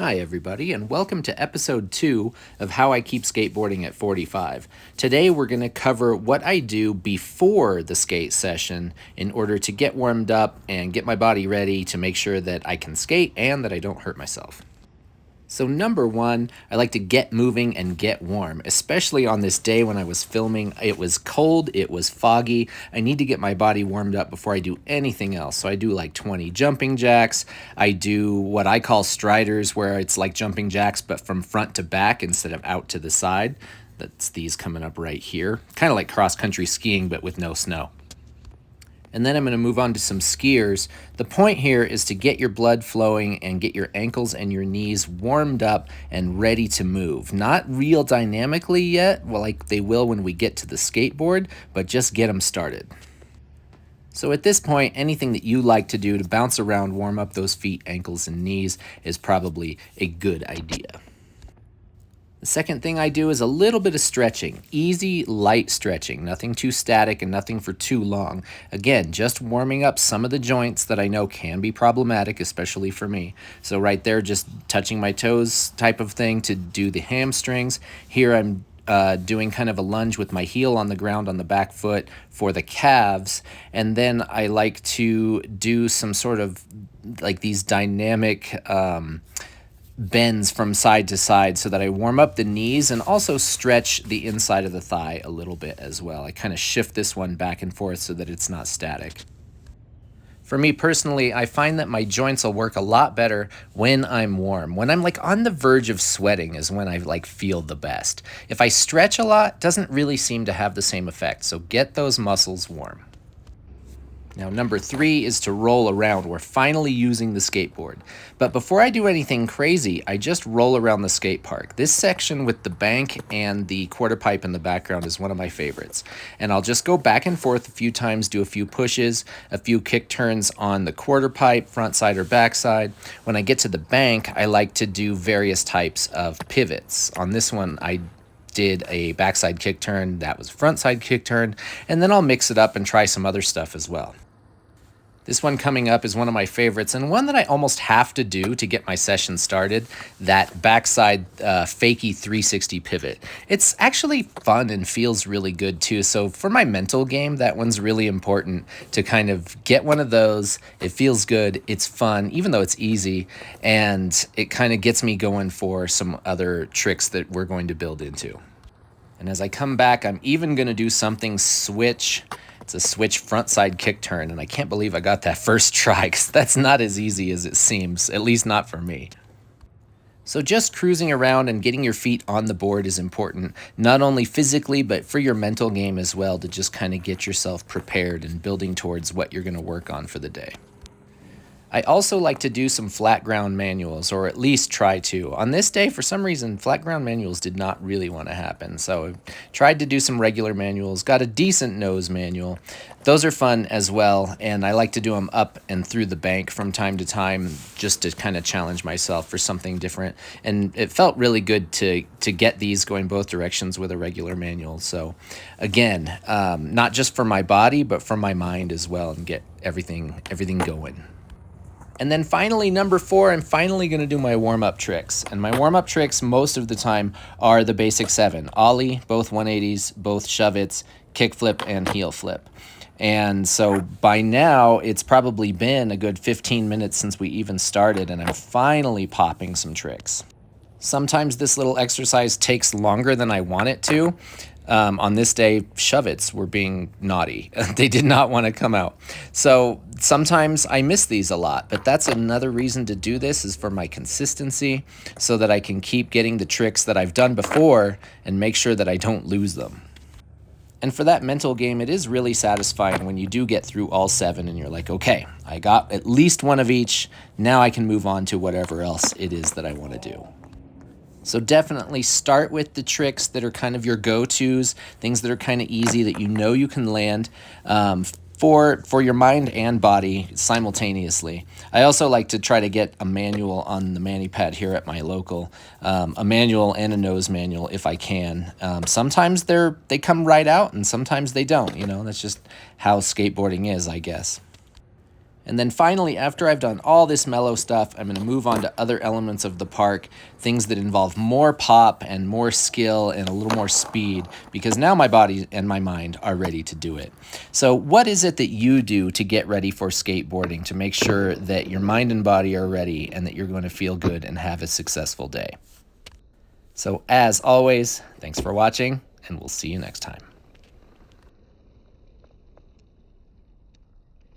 Hi, everybody, and welcome to episode 2 of How I Keep Skateboarding at 45. Today, we're going to cover what I do before the skate session in order to get warmed up and get my body ready to make sure that I can skate and that I don't hurt myself. So number one, I like to get moving and get warm, especially on this day when I was filming. It was cold, it was foggy. I need to get my body warmed up before I do anything else. So I do like 20 jumping jacks. I do what I call striders, where it's like jumping jacks, but from front to back instead of out to the side. That's these coming up right here. Kind of like cross-country skiing, but with no snow. And then I'm going to move on to some skiers. The point here is to get your blood flowing and get your ankles and your knees warmed up and ready to move. Not real dynamically yet, well, like they will when we get to the skateboard, but just get them started. So at this point, anything that you like to do to bounce around, warm up those feet, ankles, and knees is probably a good idea. The second thing I do is a little bit of stretching, easy, light stretching, nothing too static and nothing for too long. Again, just warming up some of the joints that I know can be problematic, especially for me. So right there, just touching my toes type of thing to do the hamstrings. Here I'm doing kind of a lunge with my heel on the ground on the back foot for the calves. And then I like to do some sort of like these dynamic bends from side to side so that I warm up the knees and also stretch the inside of the thigh a little bit as well. I kind of shift this one back and forth so that it's not static. For me personally, I find that my joints will work a lot better when I'm warm. When I'm like on the verge of sweating is when I like feel the best. If I stretch a lot, it doesn't really seem to have the same effect. So get those muscles warm. Now, number 3 is to roll around. We're finally using the skateboard. But before I do anything crazy, I just roll around the skate park. This section with the bank and the quarter pipe in the background is one of my favorites. And I'll just go back and forth a few times, do a few pushes, a few kick turns on the quarter pipe, front side or back side. When I get to the bank, I like to do various types of pivots. On this one, I did a backside kick turn, that was front side kick turn, and then I'll mix it up and try some other stuff as well. This one coming up is one of my favorites and one that I almost have to do to get my session started, that backside fakie 360 pivot. It's actually fun and feels really good too. So for my mental game, that one's really important to kind of get one of those. It feels good, it's fun, even though it's easy, and it kind of gets me going for some other tricks that we're going to build into. And as I come back, I'm even going to do something switch. It's a switch front side kick turn, and I can't believe I got that first try because that's not as easy as it seems, at least not for me. So just cruising around and getting your feet on the board is important, not only physically, but for your mental game as well, to just kind of get yourself prepared and building towards what you're going to work on for the day. I also like to do some flat ground manuals, or at least try to. On this day, for some reason, flat ground manuals did not really want to happen. So I tried to do some regular manuals, got a decent nose manual. Those are fun as well, and I like to do them up and through the bank from time to time just to kind of challenge myself for something different. And it felt really good to get these going both directions with a regular manual. So again, not just for my body, but for my mind as well, and get everything going. And then finally, number 4, I'm finally going to do my warm-up tricks. And my warm-up tricks most of the time are the basic 7. Ollie, both 180s, both shove-its, kickflip, and heel flip. And so by now, it's probably been a good 15 minutes since we even started, and I'm finally popping some tricks. Sometimes this little exercise takes longer than I want it to. On this day, shove-its were being naughty. They did not want to come out. So sometimes I miss these a lot, but that's another reason to do this, is for my consistency, so that I can keep getting the tricks that I've done before and make sure that I don't lose them. And for that mental game, it is really satisfying when you do get through all 7 and you're like, okay, I got at least one of each. Now I can move on to whatever else it is that I want to do. So definitely start with the tricks that are kind of your go-tos, things that are kind of easy that you know you can land for your mind and body simultaneously. I also like to try to get a manual on the mani pad here at my local, a manual and a nose manual if I can. Sometimes they come right out and sometimes they don't. You know, that's just how skateboarding is, I guess. And then finally, after I've done all this mellow stuff, I'm gonna move on to other elements of the park, things that involve more pop and more skill and a little more speed, because now my body and my mind are ready to do it. So what is it that you do to get ready for skateboarding, to make sure that your mind and body are ready and that you're going to feel good and have a successful day? So as always, thanks for watching, and we'll see you next time.